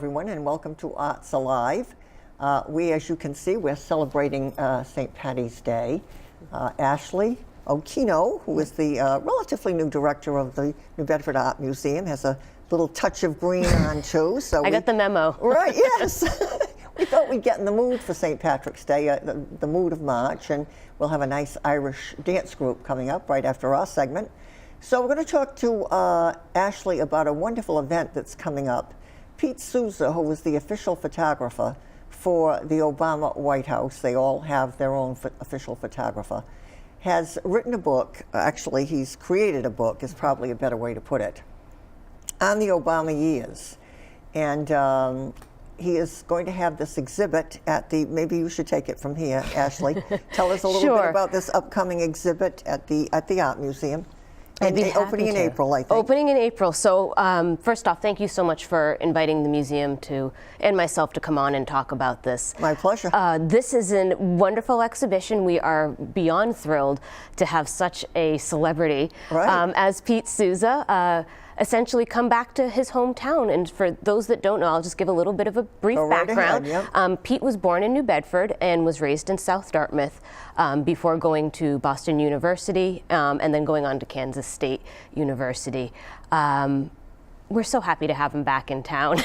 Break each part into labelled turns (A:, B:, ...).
A: everyone, and welcome to Arts Alive. As you can see, we're celebrating St. Patty's Day. Ashley Okino, who is the relatively new director of the New Bedford Art Museum, has a little touch of green on too. So
B: I got the memo.
A: Right, yes. We thought we'd get in the mood for St. Patrick's Day, the mood of March, and we'll have a nice Irish dance group coming up right after our segment. So we're going to talk to Ashley about a wonderful event that's coming up. Pete Souza, who is the official photographer for the Obama White House, they all have their own official photographer, has written a book. Actually, he's created a book, is probably a better way to put it, on the Obama years. And he is going to have this exhibit at the, maybe you should take it from here, Ashley. Tell us a little bit about this upcoming exhibit at the Art Museum. And opening in April, I think. Opening
B: in April. So first off, thank you so much for inviting the museum and myself to come on and talk about this.
A: My pleasure.
B: This is a wonderful exhibition. We are beyond thrilled to have such a celebrity as Pete Souza essentially come back to his hometown. And for those that don't know, I'll just give a little bit of a brief background. Pete was born in New Bedford and was raised in South Dartmouth before going to Boston University and then going on to Kansas State University. We're so happy to have him back in town.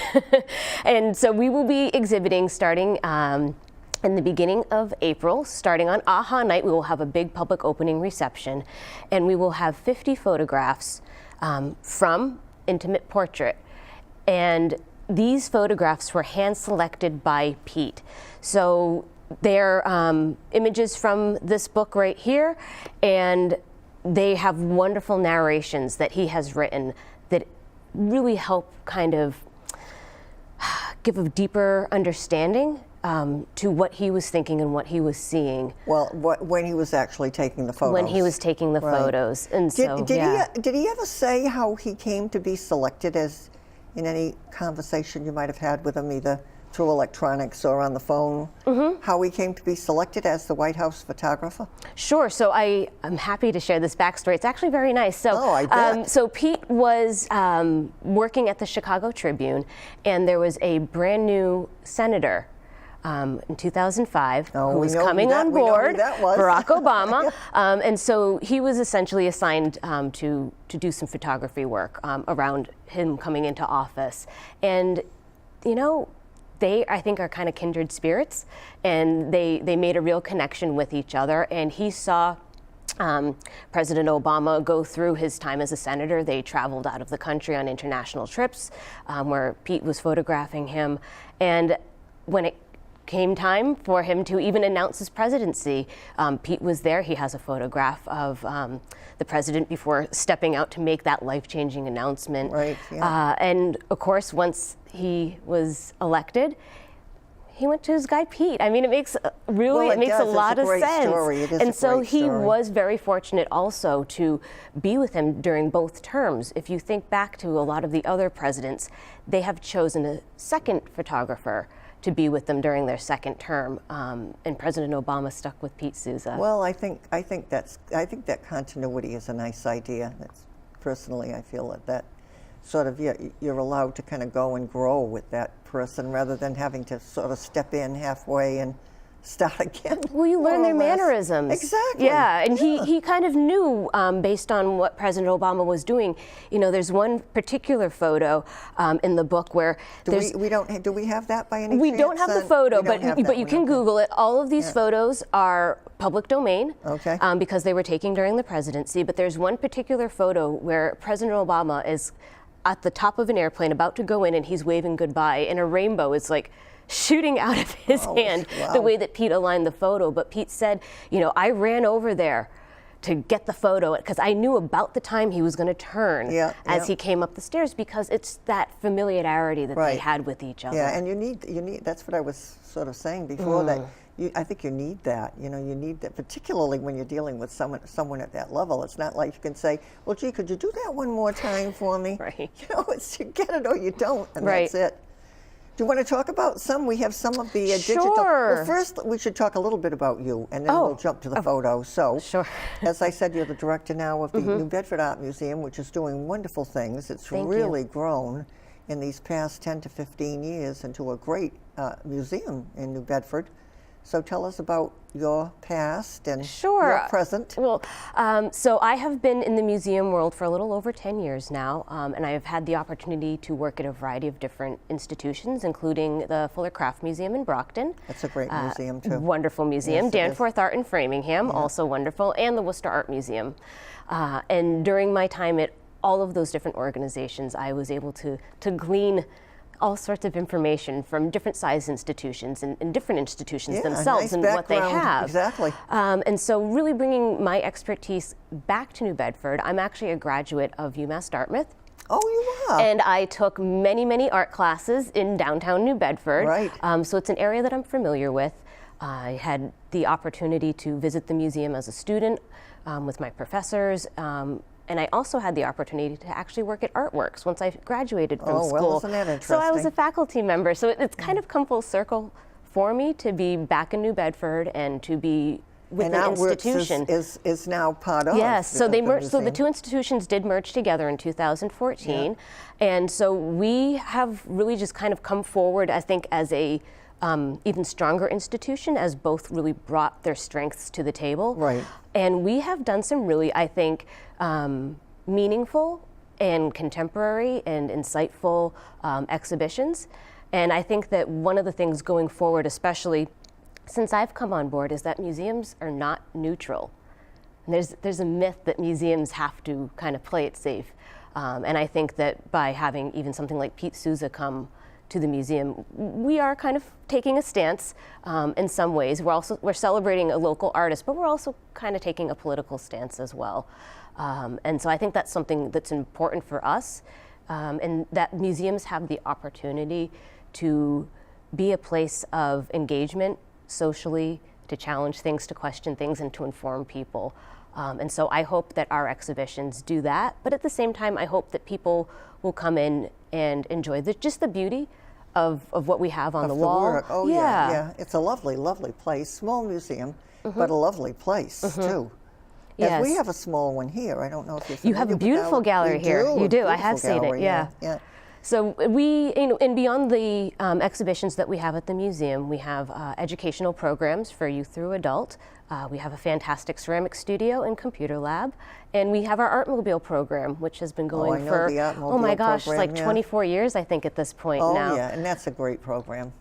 B: And so we will be exhibiting starting in the beginning of April. Starting on AHA night, we will have a big public opening reception, and we will have 50 photographs from Intimate Portrait. And these photographs were hand-selected by Pete. So they're images from this book right here, and they have wonderful narrations that he has written that really help kind of give a deeper understanding to what he was thinking and what he was seeing.
A: Well, when he was actually taking the photos.
B: When he was taking the photos. And
A: did he ever say how he came to be selected, as in any conversation you might have had with him, either through electronics or on the phone, how he came to be selected as the White House photographer?
B: Sure. So I'm happy to share this backstory. It's actually very nice. So,
A: I bet.
B: So Pete was working at the Chicago Tribune, and there was a brand new senator in 2005 who was coming on board, Barack Obama. And so he was essentially assigned to do some photography work around him coming into office. And, you know, they, I think, are kind of kindred spirits, and they made a real connection with each other. And he saw President Obama go through his time as a senator. They traveled out of the country on international trips where Pete was photographing him. And when it came time for him to even announce his presidency, Pete was there. He has a photograph of the president before stepping out to make that life-changing announcement.
A: Right, yeah.
B: And of course, once he was elected, he went to his guy Pete. I mean, it makes a lot of sense. And so he was very fortunate also to be with him during both terms. If you think back to a lot of the other presidents, they have chosen a second photographer to be with them during their second term, and President Obama stuck with Pete Souza.
A: Well, I think that continuity is a nice idea. Personally, I feel that sort of you're allowed to kind of go and grow with that person rather than having to sort of step in halfway and start again.
B: Well, you learn their mannerisms.
A: Exactly.
B: Yeah, and he kind of knew, based on what President Obama was doing. You know, there's one particular photo in the book where
A: do we have that by any chance?
B: We don't have the photo, but you can Google it. All of these photos are public domain because they were taken during the presidency. But there's one particular photo where President Obama is at the top of an airplane about to go in, and he's waving goodbye, and a rainbow is like shooting out of his hand, the way that Pete aligned the photo. But Pete said, you know, I ran over there to get the photo because I knew about the time he was going to turn as he came up the stairs, because it's that familiarity that they had with each other.
A: Yeah, and you need that's what I was sort of saying before, that I think you need that. You know, you need that, particularly when you're dealing with someone at that level. It's not like you can say, well, gee, could you do that one more time for me?
B: Right.
A: You know, it's you get it or you don't, and that's it. Do you want to talk about some? We have some of the digital. Well, first, we should talk a little bit about you, and then we'll jump to the photos. So, as I said, you're the director now of the New Bedford Art Museum, which is doing wonderful things. It's really grown. in these past 10 to 15 years into a great museum in New Bedford. So tell us about your past and your present.
B: Well, so I have been in the museum world for a little over 10 years now, and I have had the opportunity to work at a variety of different institutions, including the Fuller Craft Museum in Brockton.
A: That's a great museum, too.
B: Wonderful museum.
A: Yes,
B: Danforth Art in Framingham, also wonderful, and the Worcester Art Museum. And during my time at all of those different organizations, I was able to glean all sorts of information from different size institutions and different institutions themselves
A: nice
B: and what they have.
A: Exactly.
B: And so really bringing my expertise back to New Bedford. I'm actually a graduate of UMass Dartmouth.
A: Oh, you are?
B: And I took many, many art classes in downtown New Bedford.
A: Right.
B: So it's an area that I'm familiar with. I had the opportunity to visit the museum as a student with my professors. And I also had the opportunity to actually work at Artworks once I graduated from school.
A: Well, isn't that interesting?
B: So I was a faculty member. So it's kind of come full circle for me to be back in New Bedford and to be with
A: and
B: an institution.
A: Is now part of.
B: Yes, so they merged. So the
A: museum.
B: two institutions did merge together in 2014, and so we have really just kind of come forward, I think, as a even stronger institution, as both really brought their strengths to the table.
A: Right.
B: And we have done some really, I think, meaningful and contemporary and insightful exhibitions. And I think that one of the things going forward, especially since I've come on board, is that museums are not neutral. And there's a myth that museums have to kind of play it safe. And I think that by having even something like Pete Souza come to the museum, we are kind of taking a stance in some ways. We're celebrating a local artist, but we're also kind of taking a political stance as well. And so I think that's something that's important for us, and that museums have the opportunity to be a place of engagement socially, to challenge things, to question things, and to inform people. And so I hope that our exhibitions do that, but at the same time, I hope that people will come in and enjoy just the beauty of what we have on the wall.
A: Work. Oh yeah. It's a lovely, lovely place. Small museum, but a lovely place too.
B: Yes.
A: And we have a small one here. I don't know if
B: you have a beautiful gallery here. You do. I have seen it. Yeah. So we, and beyond the exhibitions that we have at the museum, we have educational programs for youth through adult. We have a fantastic ceramic studio and computer lab, and we have our Artmobile program, which has been going for, oh my gosh,
A: program,
B: like 24 years, I think, at this point now.
A: Oh yeah, and that's a great program.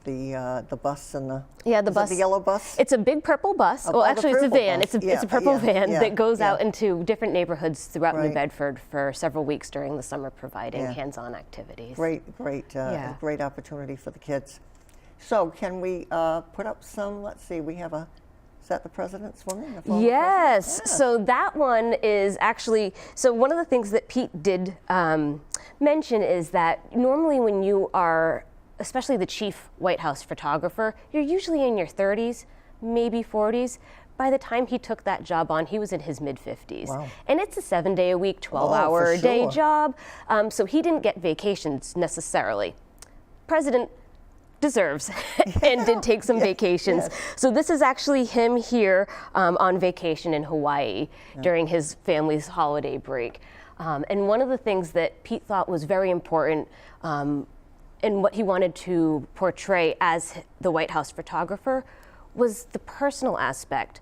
A: The bus and the
B: bus,
A: the yellow bus.
B: It's a big purple bus. Well, actually, it's a van. It's a purple van that goes out into different neighborhoods throughout New Bedford for several weeks during the summer, providing hands-on activities.
A: Great opportunity for the kids. So, can we put up some? Let's see. We have a. Is that the president's woman?
B: Yes. So that one is actually. So one of the things that Pete did mention is that normally when you are, especially the chief White House photographer, you're usually in your 30s, maybe 40s. By the time he took that job on, he was in his mid-50s.
A: Wow.
B: And it's a 7-day-a-week, 12-hour-a-day job, so he didn't get vacations necessarily. President deserves and did take some vacations.
A: Yes.
B: So this is actually him here on vacation in Hawaii during his family's holiday break. And one of the things that Pete thought was very important and what he wanted to portray as the White House photographer was the personal aspect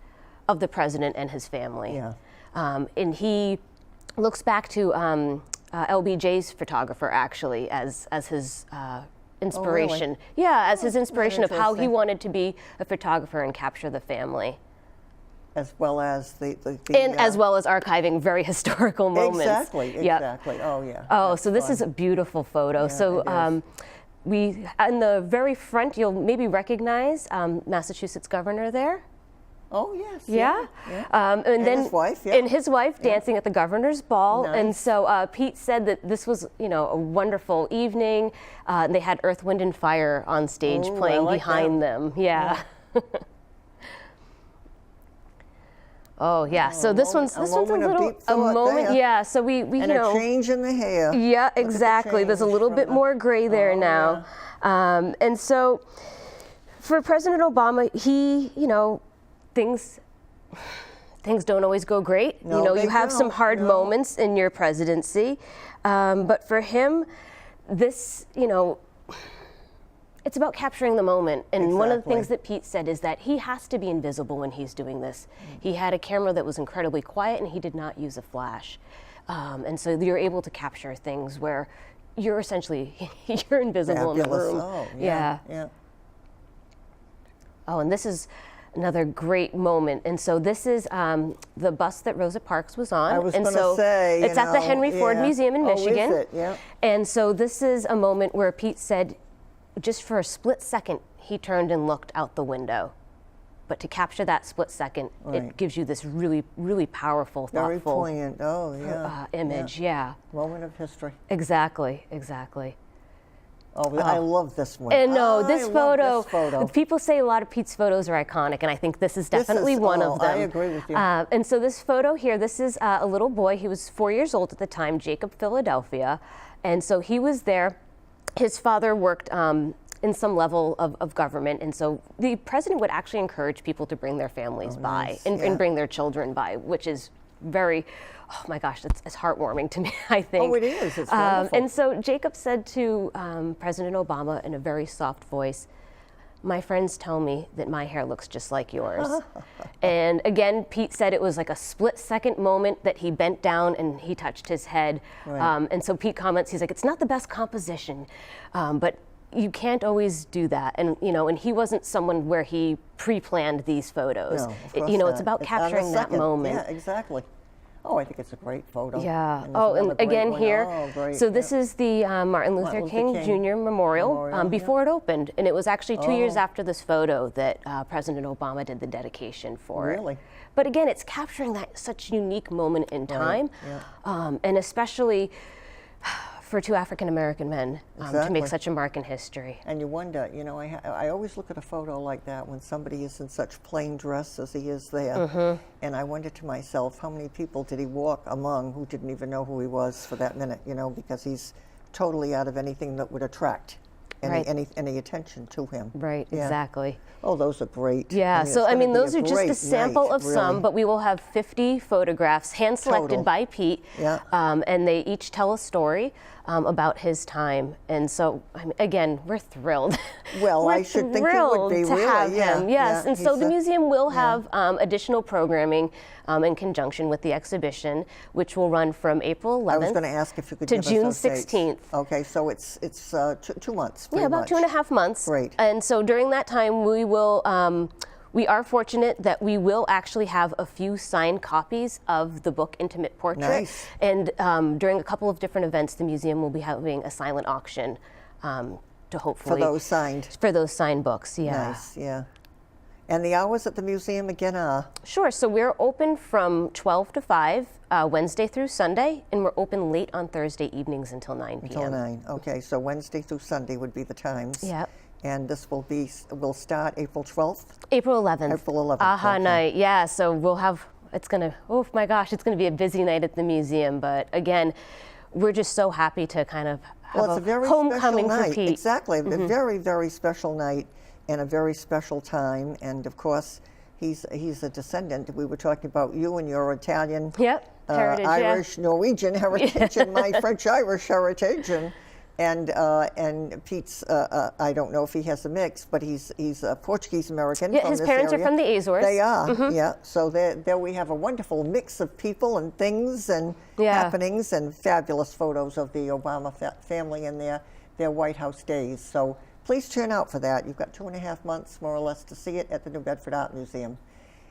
B: of the president and his family.
A: Yeah.
B: And he looks back to LBJ's photographer actually as his inspiration.
A: Oh, really?
B: Yeah, as his inspiration of how he wanted to be a photographer and capture the family.
A: As well as
B: as well as archiving very historical moments.
A: Exactly.
B: Yep.
A: Oh yeah.
B: Oh, so this is a beautiful photo.
A: Yeah,
B: so we, in the very front, you'll maybe recognize Massachusetts governor there.
A: Oh yes.
B: Yeah. And then
A: his wife.
B: And his wife dancing at the governor's ball.
A: Nice.
B: And so Pete said that this was, a wonderful evening. They had Earth, Wind, and Fire on stage playing behind them. Yeah. Oh yeah, so this one's a moment. Yeah, so we
A: and a change in the hair.
B: Yeah, exactly. There's a little bit more gray there now, and so for President Obama, he, things don't always go great.
A: No,
B: you have some hard moments in your presidency, but for him, this, you know, it's about capturing the moment. And one of the things that Pete said is that he has to be invisible when he's doing this. He had a camera that was incredibly quiet and he did not use a flash. And so you're able to capture things where you're essentially, you're invisible in the room.
A: Oh, yeah.
B: Oh, and this is another great moment. And so this is the bus that Rosa Parks was on.
A: I was going to say,
B: it's at the Henry Ford Museum in Michigan.
A: Is it? Yeah.
B: And so this is a moment where Pete said, just for a split second, he turned and looked out the window. But to capture that split second, it gives you this really, really powerful, thoughtful,
A: very poignant.
B: Image. Yeah.
A: Moment of history.
B: Exactly. Exactly.
A: Oh, I love this one.
B: And no,
A: I
B: this
A: love
B: photo. People say a lot of Pete's photos are iconic, and I think this is definitely one of them.
A: I agree with you.
B: And so this photo here, this is a little boy. He was 4 years old at the time, Jacob Philadelphia, and so he was there. His father worked in some level of government, and so the president would actually encourage people to bring their families by and bring their children by, which is very, oh my gosh, it's heartwarming to me, I think.
A: Oh, it is. It's wonderful.
B: And so Jacob said to President Obama in a very soft voice, "My friends tell me that my hair looks just like yours." And again, Pete said it was like a split-second moment that he bent down and he touched his head. And so Pete comments, he's like, "It's not the best composition, but you can't always do that." And you know, and he wasn't someone where he pre-planned these photos.
A: No, of course
B: you know,
A: not.
B: it's about
A: It's
B: capturing that moment.
A: Yeah, exactly. Oh, I think it's a great photo.
B: Yeah.
A: And
B: And again here,
A: great.
B: so this is the Martin Luther King Jr. Memorial before it opened, and it was actually 2 years after this photo that President Obama did the dedication for it.
A: Really?
B: But again, it's capturing that such unique moment in time, and especially for two African American men to make such a mark in history.
A: And you wonder, you know, I always look at a photo like that when somebody is in such plain dress as he is there, and I wonder to myself, how many people did he walk among who didn't even know who he was for that minute, you know, because he's totally out of anything that would attract any attention to him.
B: Right, exactly.
A: Oh, those are great.
B: Yeah,
A: I mean,
B: those are just a sample of some, but we will have 50 photographs hand-selected by Pete, and they each tell a story about his time. And so, I mean, again, we're thrilled.
A: Well, I should think you would be,
B: to
A: really.
B: have him. Yes, and so the museum will have additional programming in conjunction with the exhibition, which will run from April 11th
A: I was going to ask if you could
B: to
A: give us
B: June
A: those dates.
B: 16th.
A: Okay, so it's 2 months.
B: Yeah, about 2.5 months.
A: Great.
B: And so during that time, we will. We are fortunate that we will actually have a few signed copies of the book Intimate Portrait.
A: Nice.
B: And during a couple of different events, the museum will be having a silent auction to hopefully
A: for those signed
B: books. Yeah.
A: Nice. Yeah. And the hours at the museum again are?
B: Sure. So we're open from 12 to 5 Wednesday through Sunday, and we're open late on Thursday evenings until 9 p.m.
A: Until 9. Okay. So Wednesday through Sunday would be the times.
B: Yep.
A: And this will start April 12th?
B: April 11th.
A: April 11th.
B: AHA night, yeah. So we'll have, it's going to, oh my gosh, it's going to be a busy night at the museum. But again, we're just so happy to kind of have
A: it's a very
B: homecoming
A: special night.
B: for Pete.
A: Exactly. A very, very special night and a very special time. And of course, he's a descendant. We were talking about you and your Italian,
B: heritage,
A: Irish, Norwegian heritage, and my French-Irish heritage. And Pete's, I don't know if he has a mix, but he's Portuguese American.
B: Yeah,
A: from
B: his
A: this
B: parents
A: area.
B: are from the Azores.
A: They are, yeah. So there we have a wonderful mix of people and things and happenings and fabulous photos of the Obama family and their White House days. So please turn out for that. You've got 2.5 months, more or less, to see it at the New Bedford Art Museum.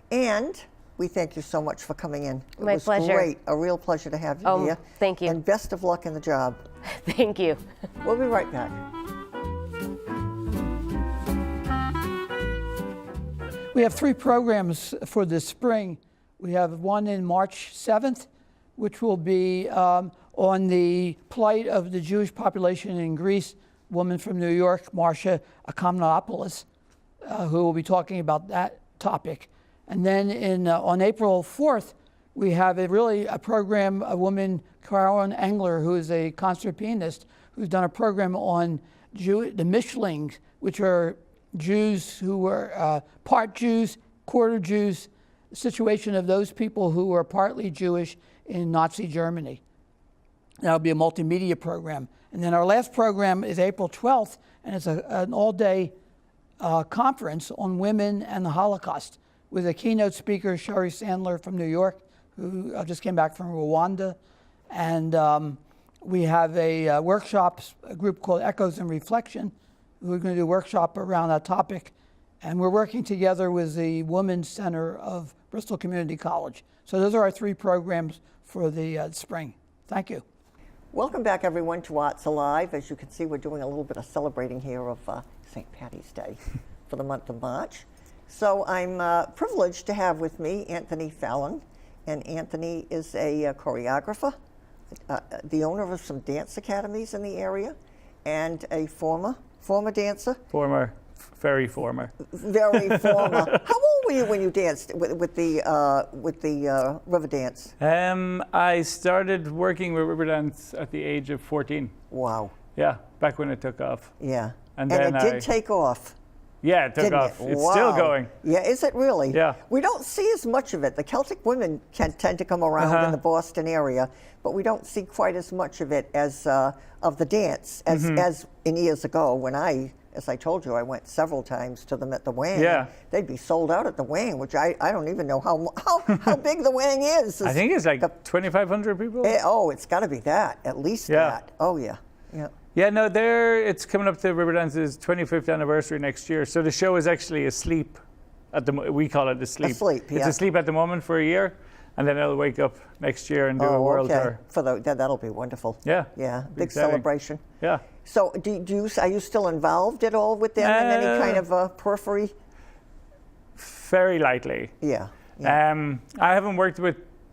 A: And we thank you so much for coming in.
B: My pleasure.
A: It was great. A real pleasure to have you here.
B: Thank you.
A: And best of luck in the job.
B: Thank you.
A: We'll be right back.
C: We have 3 programs for this spring. We have one in March 7th, which will be on the plight of the Jewish population in Greece, woman from New York, Marcia Akamnopoulos, who will be talking about that topic. And then on April 4th, we have a program, a woman, Caroline Engler, who is a concert pianist, who's done a program on the Mischlings, which are Jews who were part Jews, quarter Jews, the situation of those people who were partly Jewish in Nazi Germany. That'll be a multimedia program. And then our last program is April 12th, and it's an all-day conference on women and the Holocaust with a keynote speaker, Sherry Sandler from New York, who just came back from Rwanda. And we have a a group called Echoes and Reflection, who are going to do a workshop around that topic. And we're working together with the Women's Center of Bristol Community College. So those are our 3 programs for the spring. Thank you.
A: Welcome back, everyone, to Arts Alive. As you can see, we're doing a little bit of celebrating here of St. Patty's Day for the month of March. So I'm privileged to have with me Anthony Fallon. And Anthony is a choreographer, the owner of some dance academies in the area, and a former dancer.
D: Very former.
A: Very former. How old were you when you danced with the river dance?
D: I started working with river dance at the age of 14.
A: Wow.
D: Yeah, back when it took off.
A: Yeah.
D: And
A: then it did take off.
D: Yeah, it took
A: Didn't
D: off.
A: it?
D: It's
A: Wow.
D: still going.
A: Yeah, is it really?
D: Yeah.
A: We don't see as much of it. The Celtic women can tend to come around in the Boston area, but we don't see quite as much of it as of the dance as in years ago when as I told you, I went several times to them at the Wang.
D: Yeah.
A: They'd be sold out at the Wang, which I don't even know how big the Wang is.
D: I think it's like 2,500 people.
A: It's got to be that, at least
D: Yeah.
A: that. Oh, yeah. Yeah.
D: Yeah, no, it's coming up to Riverdance's 25th anniversary next year. So the show is actually asleep we call it asleep.
A: Asleep, yeah.
D: It's asleep at the moment for a year, and then it'll wake up next year and do a world tour.
A: That'll be wonderful.
D: Yeah.
A: Yeah, big
D: exciting.
A: celebration.
D: Yeah.
A: So are you still involved at all with them in any kind of periphery?
D: Very lightly.
A: Yeah.
D: I haven't worked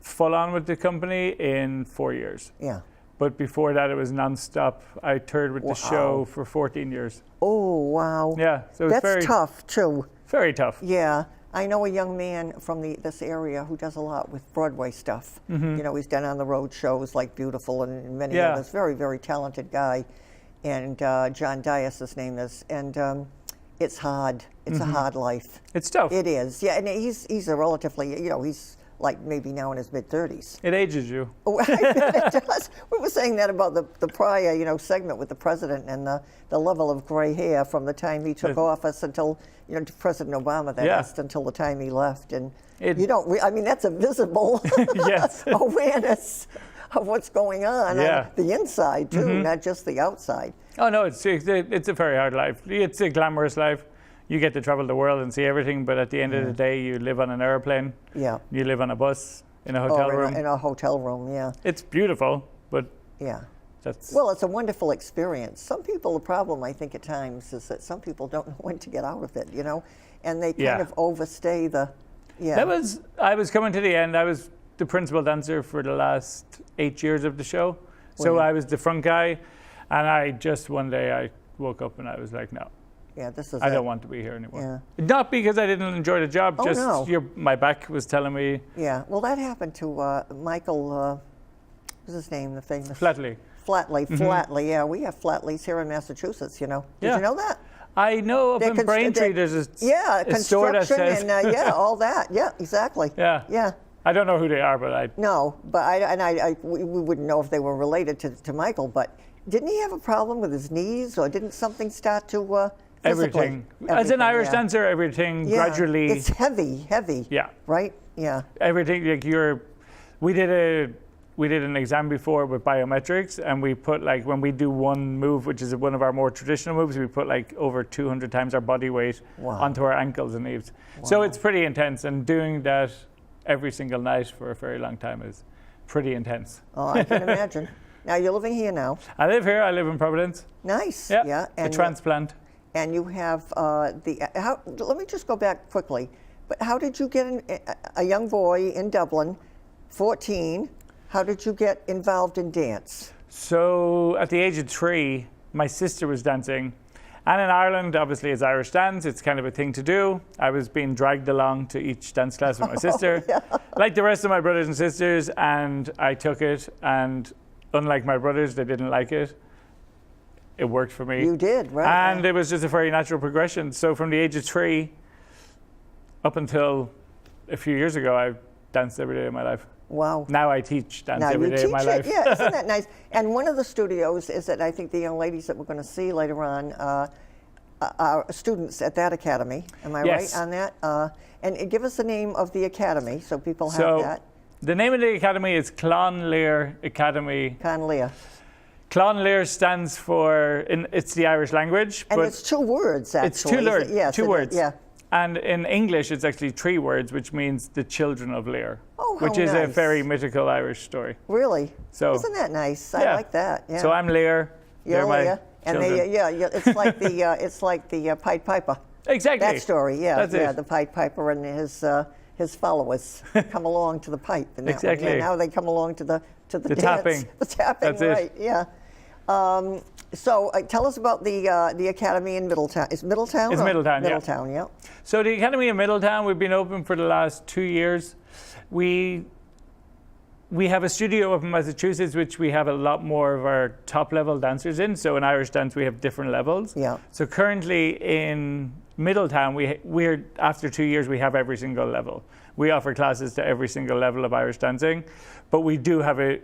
D: full on with the company in 4 years.
A: Yeah.
D: But before that, it was nonstop. I toured with the show for 14 years.
A: Oh, wow.
D: Yeah, so it's
A: That's tough, too.
D: Very tough.
A: Yeah. I know a young man from this area who does a lot with Broadway stuff.
D: Mm-hmm.
A: You know, he's done on the road shows like Beautiful and many
D: Yeah.
A: others. Very, very talented guy. And John Dias, his name is. And it's hard. It's a hard life.
D: It's tough.
A: It is. Yeah, and he's a relatively, he's like maybe now in his mid-30s.
D: It ages you.
A: Oh, I bet it does. We were saying that about the prior, segment with the president and the level of gray hair from the time he took office until, President Obama, until the time he left. And you don't, that's a visible
D: Yes.
A: awareness of what's going on the inside, too, not just the outside.
D: Oh, no, it's a very hard life. It's a glamorous life. You get to travel the world and see everything, but at the end of the day, you live on an airplane.
A: Yeah.
D: You live on a bus, in a hotel room.
A: In a hotel room, yeah.
D: It's beautiful, but
A: Well, it's a wonderful experience. Some people, the problem, I think, at times is that some people don't know when to get out of it, and they kind of overstay the,
D: I was coming to the end. I was the principal dancer for the last 8 years of the show. So I was the front guy, and one day I woke up and I was like, no.
A: Yeah, this is
D: I don't want to be here anymore.
A: Yeah.
D: Not because I didn't enjoy the job, my back was telling me.
A: Yeah, well, that happened to Michael, what's his name, the famous?
D: Flatley.
A: Flatley, yeah. We have Flatleys here in Massachusetts, Did you know that?
D: I know up in Braintree there's a store that says.
A: And all that. Yeah, exactly.
D: Yeah.
A: Yeah.
D: I don't know who they are, but
A: No, but we wouldn't know if they were related to Michael, but didn't he have a problem with his knees, or didn't something start to...
D: Everything. As an Irish dancer, everything gradually.
A: It's heavy.
D: Yeah.
A: Right? Yeah.
D: Everything we did an exam before with biometrics, and we put when we do one move, which is one of our more traditional moves, we put over 200 times our body weight onto our ankles and knees. Wow. So it's pretty intense, and doing that every single night for a very long time is pretty intense.
A: Oh, I can imagine. Now you're living here now.
D: I live here. I live in Providence.
A: Nice.
D: Yeah. And a transplant.
A: And you have let me just go back quickly. But how did you get a young boy in Dublin, 14? How did you get involved in dance?
D: So at the age of 3, my sister was dancing. And in Ireland, obviously, it's Irish dance. It's kind of a thing to do. I was being dragged along to each dance class with my sister, like the rest of my brothers and sisters, and I took it. And unlike my brothers, they didn't like it. It worked for me.
A: You did, right?
D: And it was just a very natural progression. So from the age of 3 up until a few years ago, I danced every day of my life.
A: Wow.
D: Now I teach dance
A: Now
D: every
A: you
D: day
A: teach
D: of my
A: it.
D: life.
A: Yeah, isn't that nice? And one of the studios is that I think the young ladies that we're going to see later on are students at that academy. Am I
D: Yes.
A: right on that? And give us the name of the academy so people have
D: So
A: that.
D: the name of the academy is Clonlair Academy.
A: Conlia.
D: Clonlair stands for, it's the Irish language.
A: And
D: but
A: it's 2 words, actually.
D: it's 2 words.
A: Yes,
D: two words.
A: Yeah.
D: And in English, it's actually 3 words, which means the children of Lear,
A: Oh, how
D: which is a
A: nice.
D: very mythical Irish story.
A: Really?
D: So-
A: Isn't that nice? I
D: Yeah.
A: like that. Yeah.
D: So I'm Lear.
A: You're
D: They're my
A: Leah. And
D: children.
A: it's like the Pied Piper.
D: Exactly.
A: That story, yeah,
D: That's
A: yeah.
D: it.
A: The Pied Piper and his followers come along to the pipe. And that one.
D: Exactly.
A: Yeah, now they come along to the dance.
D: tapping.
A: The tapping,
D: That's it.
A: right? Yeah. So tell us about the academy in Middletown. Is Middletown?
D: It's
A: or-
D: Middletown, yeah.
A: Middletown, yeah.
D: So the Academy in Middletown, we've been open for the last 2 years. We have a studio up in Massachusetts, which we have a lot more of our top level dancers in. So in Irish dance, we have different levels.
A: Yeah.
D: So currently in Middletown, we're after 2 years, we have every single level. We offer classes to every single level of Irish dancing, but we do have a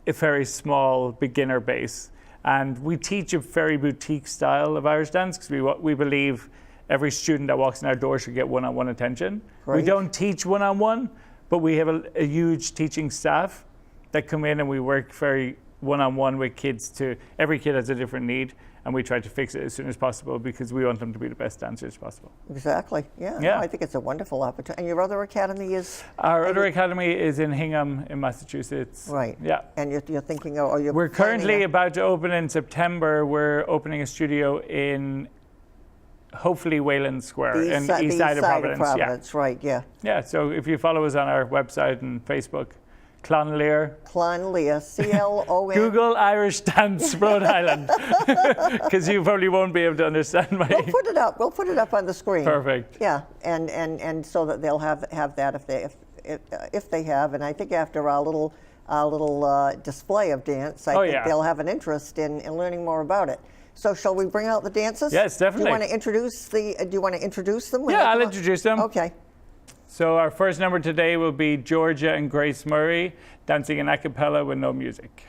D: very small beginner base. And we teach a very boutique style of Irish dance because we believe every student that walks in our door should get one-on-one attention. We
A: Great.
D: don't teach one-on-one, but we have a huge teaching staff that come in and we work very one-on-one with kids. Every kid has a different need, and we try to fix it as soon as possible because we want them to be the best dancers possible.
A: Exactly. Yeah.
D: Yeah.
A: No, I think it's a wonderful opportunity. And your other academy is
D: Our other academy is in Hingham in Massachusetts.
A: right.
D: Yeah.
A: And you're thinking, or you're
D: We're
A: planning
D: currently
A: a-
D: about to open in September. We're opening a studio in hopefully Wayland Square
A: the
D: in
A: si-
D: the east side of Providence.
A: Right, yeah.
D: Yeah. So if you follow us on our website and Facebook, Clonlair,
A: Clonlia, C-L-O-N.
D: Google Irish Dance Rhode Island, because you probably won't be able to understand my.
A: We'll put it up. We'll put it up on the screen.
D: Perfect.
A: Yeah, and so that they'll have that if they have, and I think after our little display of dance, I
D: Oh,
A: think
D: yeah.
A: they'll have an interest in learning more about it. So shall we bring out the dancers?
D: Yes, definitely.
A: Do you want to introduce them? when
D: Yeah,
A: they
D: I'll
A: come up?
D: introduce them.
A: Okay.
D: So our first number today will be Georgia and Grace Murray dancing in a cappella with no music.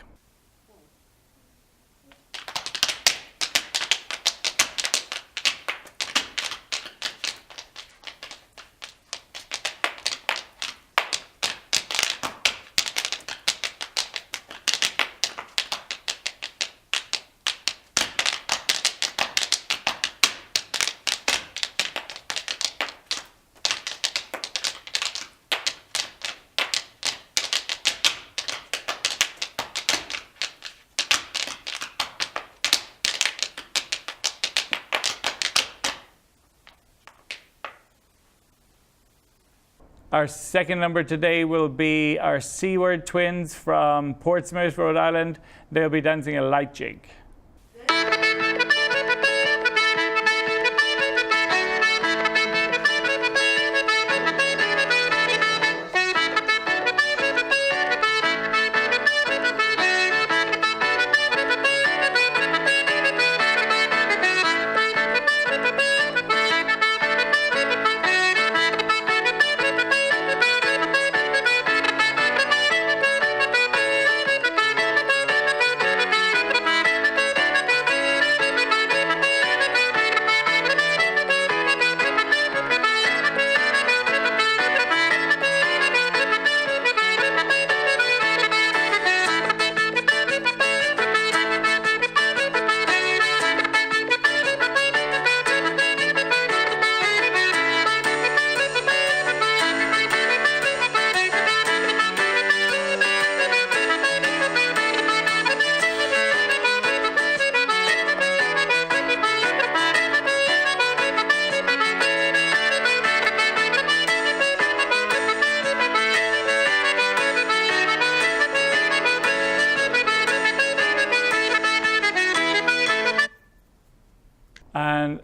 D: Our second number today will be our Seaward twins from Portsmouth, Rhode Island. They'll be dancing a light jig. And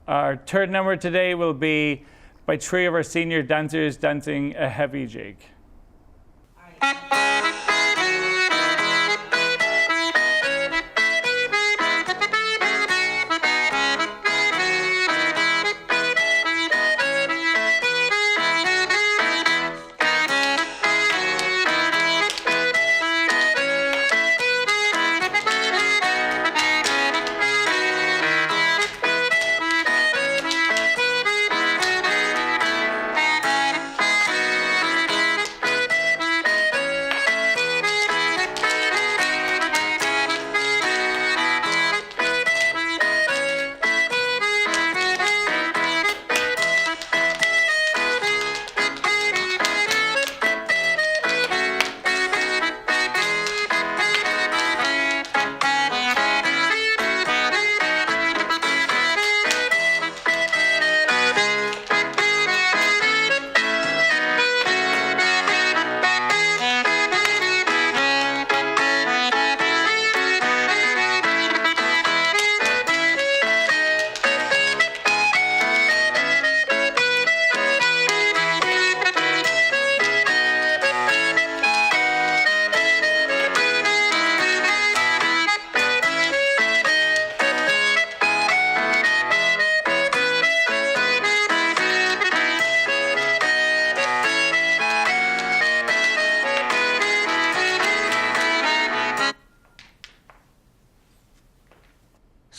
D: our third number today will be by 3 of our senior dancers dancing a heavy jig.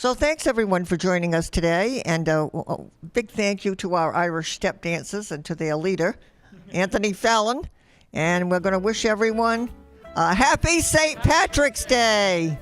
A: So thanks everyone for joining us today, and a big thank you to our Irish step dancers and to their leader, Anthony Fallon. And we're going to wish everyone a happy St. Patrick's Day.